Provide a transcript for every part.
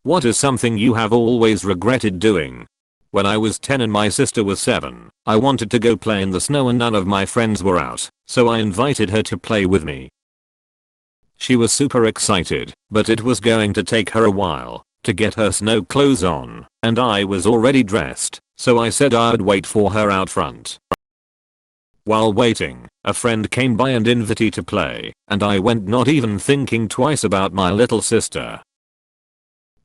What is something you have always regretted doing? When I was 10 and my sister was 7, I wanted to go play in the snow and none of my friends were out, so I invited her to play with me. She was super excited, but it was going to take her a while to get her snow clothes on, and I was already dressed, so I said I'd wait for her out front. While waiting, a friend came by and invited to play, and I went not even thinking twice about my little sister.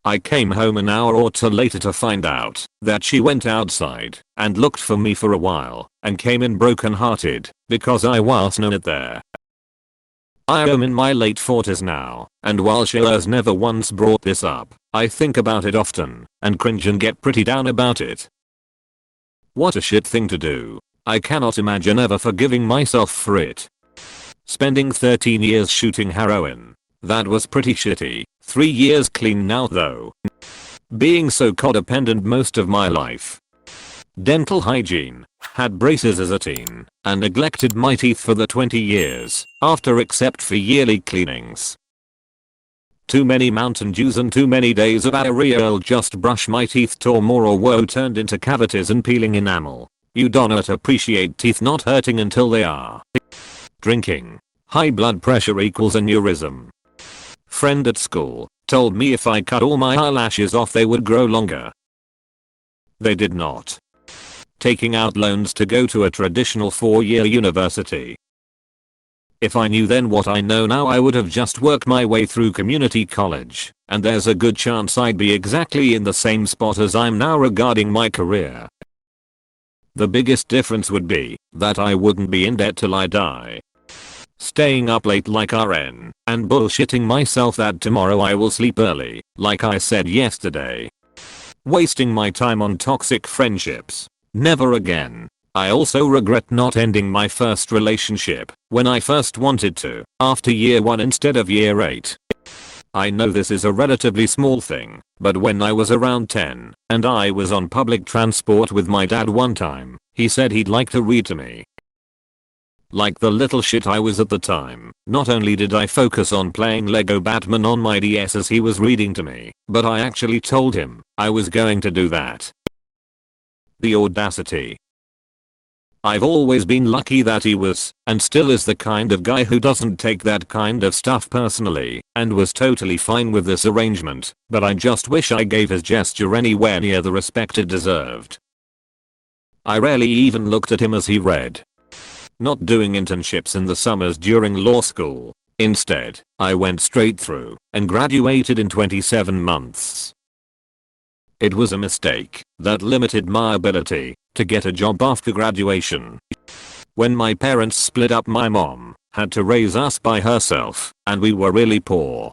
I came home an hour or two later to find out that she went outside and looked for me for a while and came in broken hearted because I wasn't there. I am in my late 40s now, and while she has never once brought this up, I think about it often and cringe and get pretty down about it. What a shit thing to do. I cannot imagine ever forgiving myself for it. Spending 13 years shooting heroin. That was pretty shitty. 3 years clean now though. Being so codependent most of my life. Dental hygiene. Had braces as a teen and neglected my teeth for the 20 years after except for yearly cleanings. Too many Mountain Dews and too many days of diarrhea. I'll just brush my teeth till more or woe turned into cavities and peeling enamel. You do not appreciate teeth not hurting until they are. Drinking. High blood pressure equals aneurysm. Friend at school told me if I cut all my eyelashes off they would grow longer. They did not. Taking out loans to go to a traditional 4-year university. If I knew then what I know now I would have just worked my way through community college, and there's a good chance I'd be exactly in the same spot as I'm now regarding my career. The biggest difference would be that I wouldn't be in debt till I die. Staying up late like RN, and bullshitting myself that tomorrow I will sleep early, like I said yesterday. Wasting my time on toxic friendships. Never again. I also regret not ending my first relationship when I first wanted to, after year 1 instead of year 8. I know this is a relatively small thing, but when I was around 10 and I was on public transport with my dad one time, he said he'd like to read to me. Like the little shit I was at the time, not only did I focus on playing Lego Batman on my DS as he was reading to me, but I actually told him I was going to do that. The audacity. I've always been lucky that he was, and still is the kind of guy who doesn't take that kind of stuff personally, and was totally fine with this arrangement, but I just wish I gave his gesture anywhere near the respect it deserved. I rarely even looked at him as he read. Not doing internships in the summers during law school. Instead, I went straight through and graduated in 27 months. It was a mistake that limited my ability to get a job after graduation. When my parents split up, my mom had to raise us by herself, and we were really poor.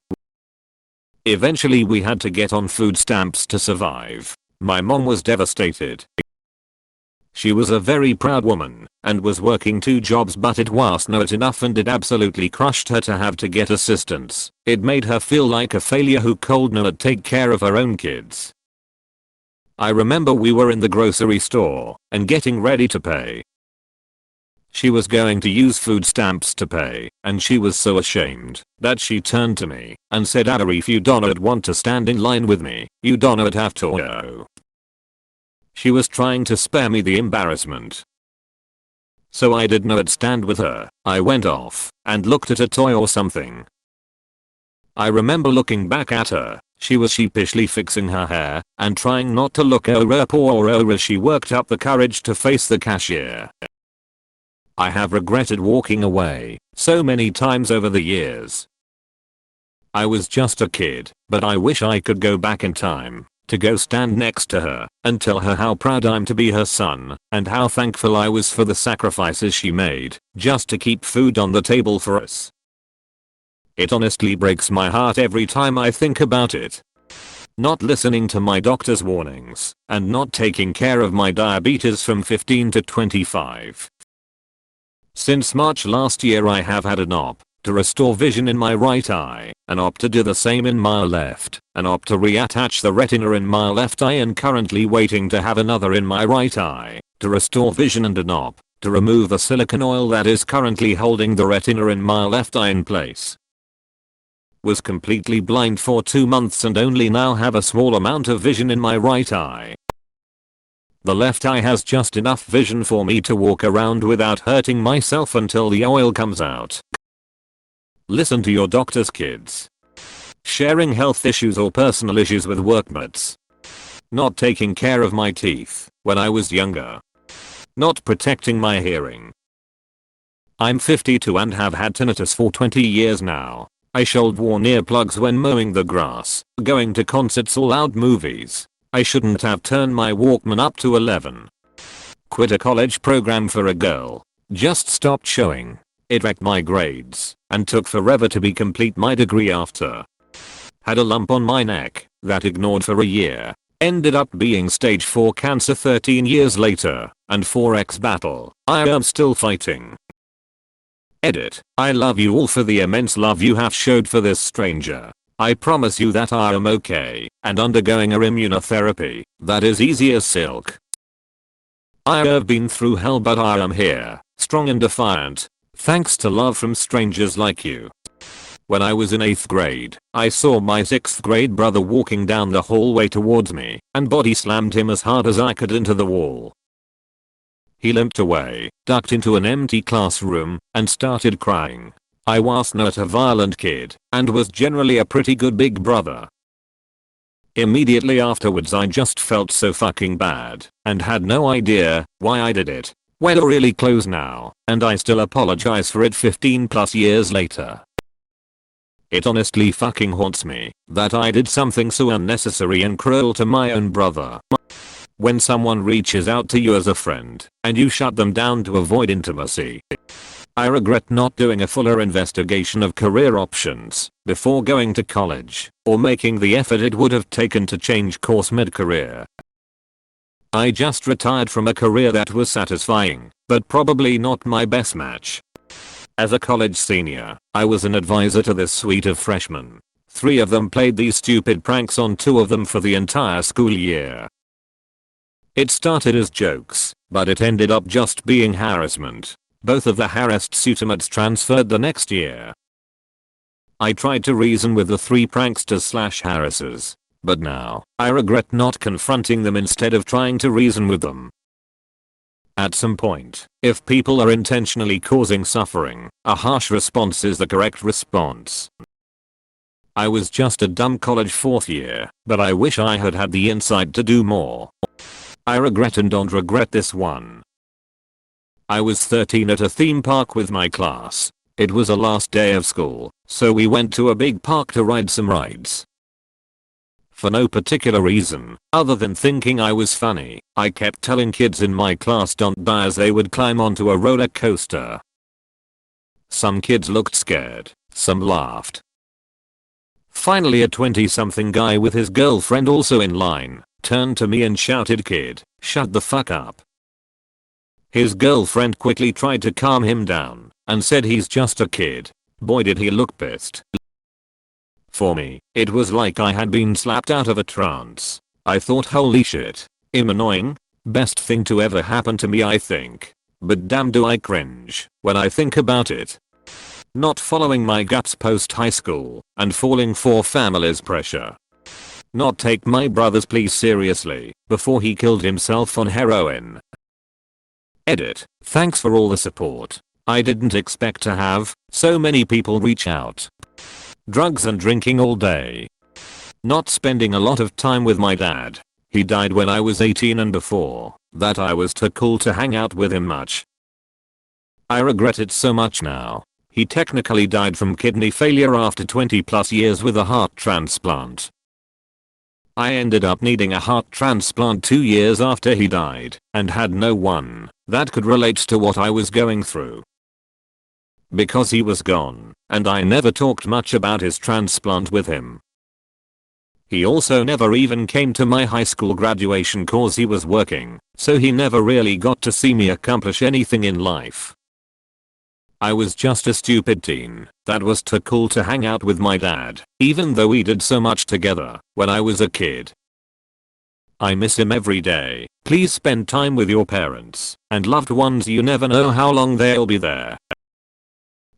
Eventually we had to get on food stamps to survive. My mom was devastated. She was a very proud woman and was working 2 jobs, but it was not enough and it absolutely crushed her to have to get assistance. It made her feel like a failure who could not take care of her own kids. I remember we were in the grocery store and getting ready to pay. She was going to use food stamps to pay, and she was so ashamed that she turned to me and said, "Ada, if you do not want to stand in line with me, you do not have to go." She was trying to spare me the embarrassment. So I did not stand with her. I went off and looked at a toy or something. I remember looking back at her. She was sheepishly fixing her hair and trying not to look poor as she worked up the courage to face the cashier. I have regretted walking away so many times over the years. I was just a kid, but I wish I could go back in time to go stand next to her and tell her how proud I'm to be her son and how thankful I was for the sacrifices she made just to keep food on the table for us. It honestly breaks my heart every time I think about it. Not listening to my doctor's warnings and not taking care of my diabetes from 15 to 25. Since March last year I have had an op to restore vision in my right eye, an op to do the same in my left, an op to reattach the retina in my left eye, and currently waiting to have another in my right eye to restore vision, and an op to remove the silicone oil that is currently holding the retina in my left eye in place. Was completely blind for 2 months and only now have a small amount of vision in my right eye. The left eye has just enough vision for me to walk around without hurting myself until the oil comes out. Listen to your doctors, kids. Sharing health issues or personal issues with workmates. Not taking care of my teeth when I was younger. Not protecting my hearing. I'm 52 and have had tinnitus for 20 years now. I should worn earplugs when mowing the grass, going to concerts or loud movies. I shouldn't have turned my Walkman up to 11. Quit a college program for a girl. Just stopped showing. It wrecked my grades and took forever to complete my degree after. Had a lump on my neck that ignored for a year. Ended up being stage 4 cancer 13 years later, and 4x battle. I am still fighting. Edit. I love you all for the immense love you have showed for this stranger. I promise you that I am okay and undergoing a immunotherapy that is easy as silk. I have been through hell, but I am here, strong and defiant, thanks to love from strangers like you. When I was in 8th grade, I saw my 6th grade brother walking down the hallway towards me and body slammed him as hard as I could into the wall. He limped away, ducked into an empty classroom, and started crying. I was not a violent kid, and was generally a pretty good big brother. Immediately afterwards I just felt so fucking bad, and had no idea why I did it. We're really close now, and I still apologize for it 15 plus years later. It honestly fucking haunts me that I did something so unnecessary and cruel to my own brother. When someone reaches out to you as a friend and you shut them down to avoid intimacy. I regret not doing a fuller investigation of career options before going to college or making the effort it would have taken to change course mid-career. I just retired from a career that was satisfying, but probably not my best match. As a college senior, I was an advisor to this suite of freshmen. 3 of them played these stupid pranks on 2 of them for the entire school year. It started as jokes, but it ended up just being harassment. Both of the harassed students transferred the next year. I tried to reason with the 3 pranksters/harassers, but now I regret not confronting them instead of trying to reason with them. At some point, if people are intentionally causing suffering, a harsh response is the correct response. I was just a dumb college 4th year, but I wish I had had the insight to do more. I regret and don't regret this one. I was 13 at a theme park with my class. It was a last day of school, so we went to a big park to ride some rides. For no particular reason, other than thinking I was funny, I kept telling kids in my class don't die as they would climb onto a roller coaster. Some kids looked scared, some laughed. Finally a 20-something guy with his girlfriend also in line turned to me and shouted, "Kid, shut the fuck up." His girlfriend quickly tried to calm him down and said he's just a kid. Boy did he look pissed. For me, it was like I had been slapped out of a trance. I thought, holy shit, I'm annoying. Best thing to ever happen to me, I think. But damn do I cringe when I think about it. Not following my guts post high school and falling for family's pressure. Not take my brother's plea seriously before he killed himself on heroin. Edit. Thanks for all the support. I didn't expect to have so many people reach out. Drugs and drinking all day. Not spending a lot of time with my dad. He died when I was 18 and before that I was too cool to hang out with him much. I regret it so much now. He technically died from kidney failure after 20 plus years with a heart transplant. I ended up needing a heart transplant 2 years after he died and had no one that could relate to what I was going through. Because he was gone, and I never talked much about his transplant with him. He also never even came to my high school graduation cause he was working, so he never really got to see me accomplish anything in life. I was just a stupid teen that was too cool to hang out with my dad, even though we did so much together when I was a kid. I miss him every day. Please spend time with your parents and loved ones, you never know how long they'll be there.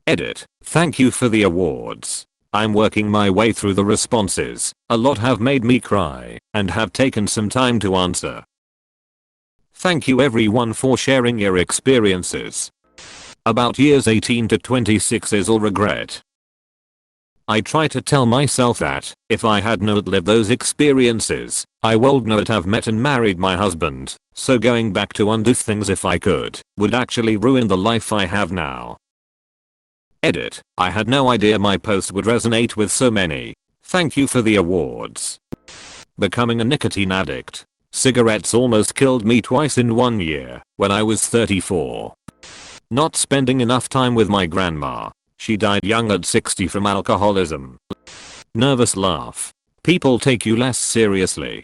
Edit. Thank you for the awards. I'm working my way through the responses. A lot have made me cry and have taken some time to answer. Thank you everyone for sharing your experiences. About years 18 to 26 is all regret. I try to tell myself that if I had not lived those experiences, I would not have met and married my husband, so going back to undo things if I could, would actually ruin the life I have now. Edit. I had no idea my post would resonate with so many. Thank you for the awards. Becoming a nicotine addict. Cigarettes almost killed me twice in 1 year, when I was 34. Not spending enough time with my grandma. She died young at 60 from alcoholism. Nervous laugh. People take you less seriously.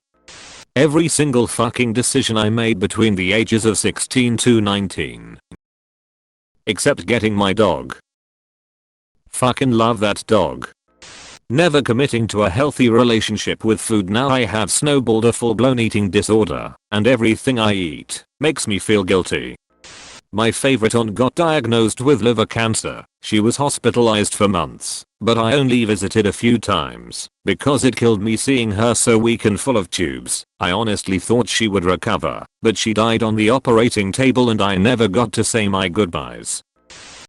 Every single fucking decision I made between the ages of 16 to 19. Except getting my dog. Fucking love that dog. Never committing to a healthy relationship with food. Now I have snowballed a full-blown eating disorder, and everything I eat makes me feel guilty. My favorite aunt got diagnosed with liver cancer. She was hospitalized for months, but I only visited a few times because it killed me seeing her so weak and full of tubes. I honestly thought she would recover, but she died on the operating table and I never got to say my goodbyes.